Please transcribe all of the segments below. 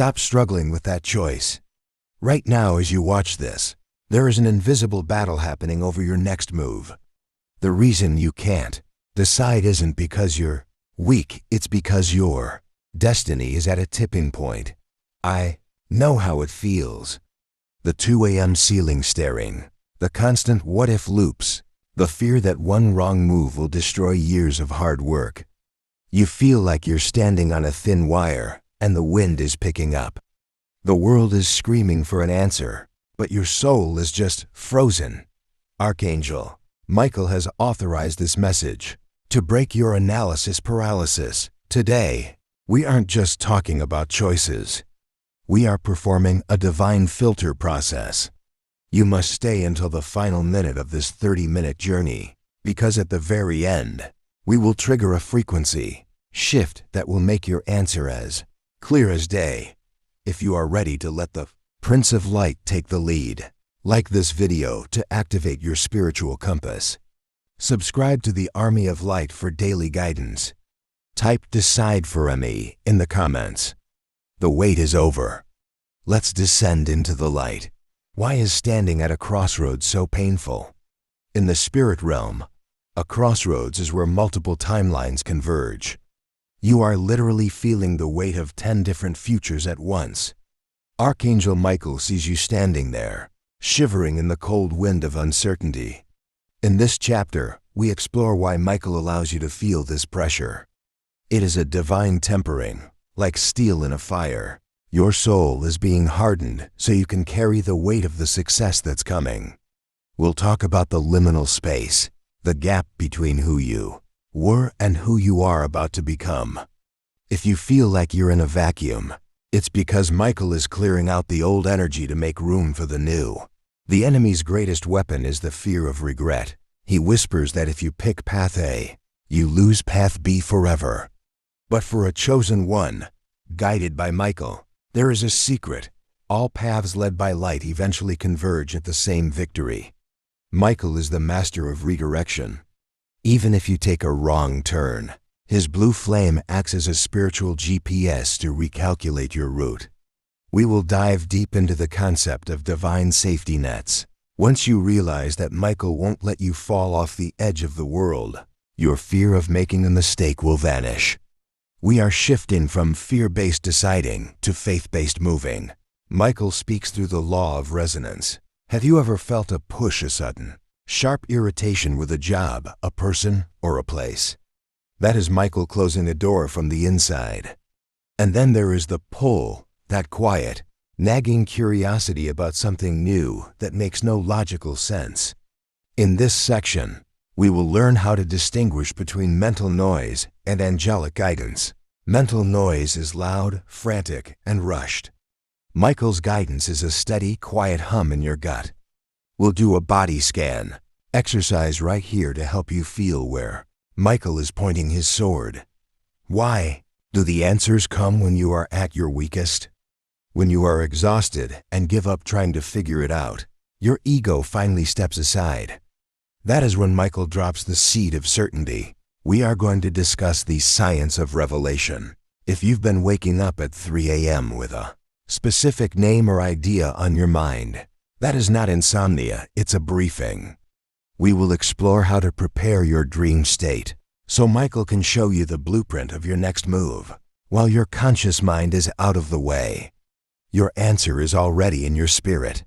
Stop struggling with that choice. Right now, as you watch this, there is an invisible battle happening over your next move. The reason you can't decide isn't because you're weak, it's because your destiny is at a tipping point. I know how it feels. The 2 a.m. ceiling staring, the constant what-if loops, the fear that one wrong move will destroy years of hard work. You feel like you're standing on a thin wire, and the wind is picking up. The world is screaming for an answer, but your soul is just frozen. Archangel Michael has authorized this message to break your analysis paralysis. Today, we aren't just talking about choices. We are performing a divine filter process. You must stay until the final minute of this 30-minute journey, because at the very end, we will trigger a frequency shift that will make your answer as clear as day. If you are ready to let the Prince of Light take the lead, like this video to activate your spiritual compass. Subscribe to the Army of Light for daily guidance. Type "Decide for me" in the comments. The wait is over. Let's descend into the light. Why is standing at a crossroads so painful? In the spirit realm, a crossroads is where multiple timelines converge. You are literally feeling the weight of 10 different futures at once. Archangel Michael sees you standing there, shivering in the cold wind of uncertainty. In this chapter, we explore why Michael allows you to feel this pressure. It is a divine tempering, like steel in a fire. Your soul is being hardened so you can carry the weight of the success that's coming. We'll talk about the liminal space, the gap between who you were and who you are about to become. If you feel like you're in a vacuum, it's because Michael is clearing out the old energy to make room for the new. The enemy's greatest weapon is the fear of regret. He whispers that if you pick path A, you lose path B forever. But for a chosen one, guided by Michael, there is a secret. All paths led by light eventually converge at the same victory. Michael is the master of redirection. Even if you take a wrong turn, his blue flame acts as a spiritual GPS to recalculate your route. We will dive deep into the concept of divine safety nets. Once you realize that Michael won't let you fall off the edge of the world, your fear of making a mistake will vanish. We are shifting from fear-based deciding to faith-based moving. Michael speaks through the law of resonance. Have you ever felt a push, a sudden, sharp irritation with a job, a person, or a place? That is Michael closing a door from the inside. And then there is the pull, that quiet, nagging curiosity about something new that makes no logical sense. In this section, we will learn how to distinguish between mental noise and angelic guidance. Mental noise is loud, frantic, and rushed. Michael's guidance is a steady, quiet hum in your gut. We'll do a body scan, exercise right here to help you feel where Michael is pointing his sword. Why do the answers come when you are at your weakest? When you are exhausted and give up trying to figure it out, your ego finally steps aside. That is when Michael drops the seed of certainty. We are going to discuss the science of revelation. If you've been waking up at 3 a.m. with a specific name or idea on your mind, that is not insomnia, it's a briefing. We will explore how to prepare your dream state so Michael can show you the blueprint of your next move while your conscious mind is out of the way. Your answer is already in your spirit.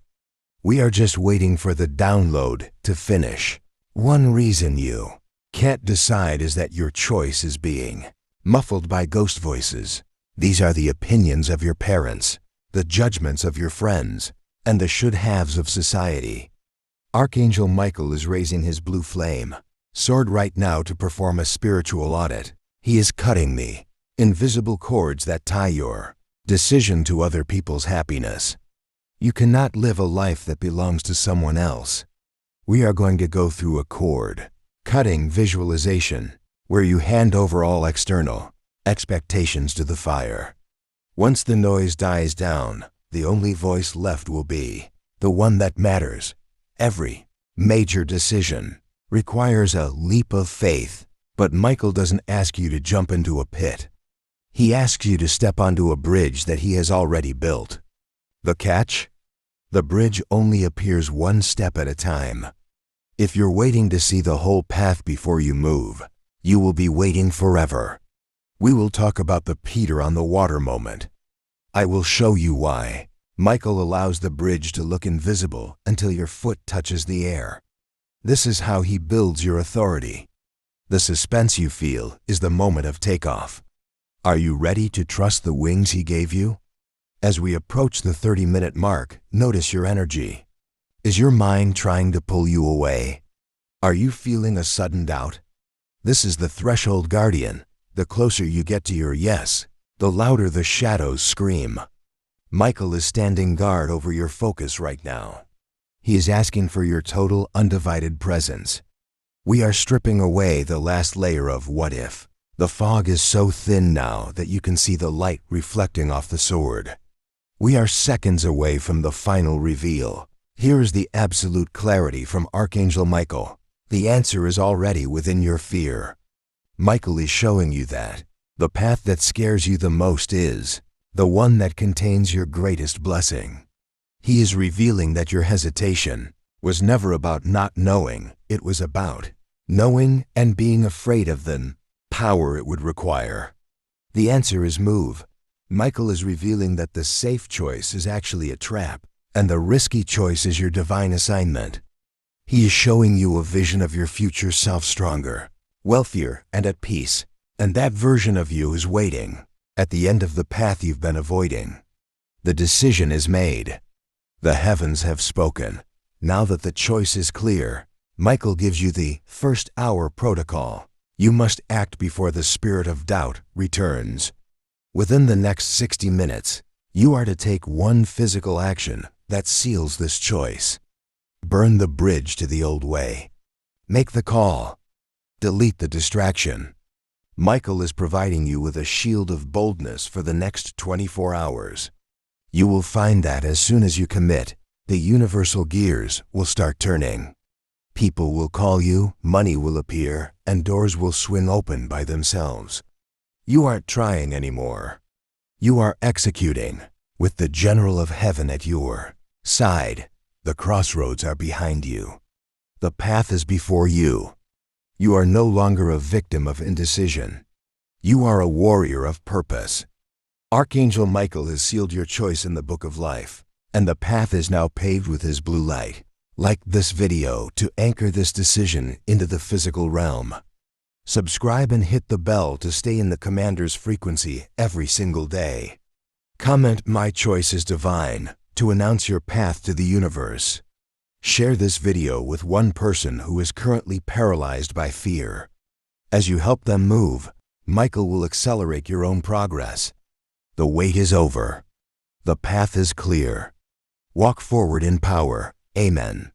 We are just waiting for the download to finish. One reason you can't decide is that your choice is being muffled by ghost voices. These are the opinions of your parents, the judgments of your friends, and the should-haves of society. Archangel Michael is raising his blue flame, sword right now to perform a spiritual audit. He is cutting the invisible cords that tie your decision to other people's happiness. You cannot live a life that belongs to someone else. We are going to go through a cord-cutting visualization where you hand over all external expectations to the fire. Once the noise dies down, the only voice left will be the one that matters. Every major decision requires a leap of faith, but Michael doesn't ask you to jump into a pit. He asks you to step onto a bridge that he has already built. The catch? The bridge only appears one step at a time. If you're waiting to see the whole path before you move, you will be waiting forever. We will talk about the Peter on the water moment. I will show you why. Michael allows the bridge to look invisible until your foot touches the air. This is how he builds your authority. The suspense you feel is the moment of takeoff. Are you ready to trust the wings he gave you? As we approach the 30-minute mark, notice your energy. Is your mind trying to pull you away? Are you feeling a sudden doubt? This is the threshold guardian. The closer you get to your yes, the louder the shadows scream. Michael is standing guard over your focus right now. He is asking for your total, undivided presence. We are stripping away the last layer of what if. The fog is so thin now that you can see the light reflecting off the sword. We are seconds away from the final reveal. Here is the absolute clarity from Archangel Michael. The answer is already within your fear. Michael is showing you that the path that scares you the most is the one that contains your greatest blessing. He is revealing that your hesitation was never about not knowing. It was about knowing and being afraid of the power it would require. The answer is move. Michael is revealing that the safe choice is actually a trap, and the risky choice is your divine assignment. He is showing you a vision of your future self stronger, wealthier, and at peace, and that version of you is waiting at the end of the path you've been avoiding. The decision is made. The heavens have spoken. Now that the choice is clear, Michael gives you the first hour protocol. You must act before the spirit of doubt returns. Within the next 60 minutes, you are to take one physical action that seals this choice. Burn the bridge to the old way. Make the call. Delete the distraction. Michael is providing you with a shield of boldness for the next 24 hours. You will find that as soon as you commit, the universal gears will start turning. People will call you, money will appear, and doors will swing open by themselves. You aren't trying anymore. You are executing, with the general of heaven at your side. The crossroads are behind you. The path is before you. You are no longer a victim of indecision. You are a warrior of purpose. Archangel Michael has sealed your choice in the book of life, and the path is now paved with his blue light. Like this video to anchor this decision into the physical realm. Subscribe and hit the bell to stay in the Commander's frequency every single day. Comment "My choice is divine" to announce your path to the universe. Share this video with one person who is currently paralyzed by fear. As you help them move, Michael will accelerate your own progress. The wait is over. The path is clear. Walk forward in power. Amen.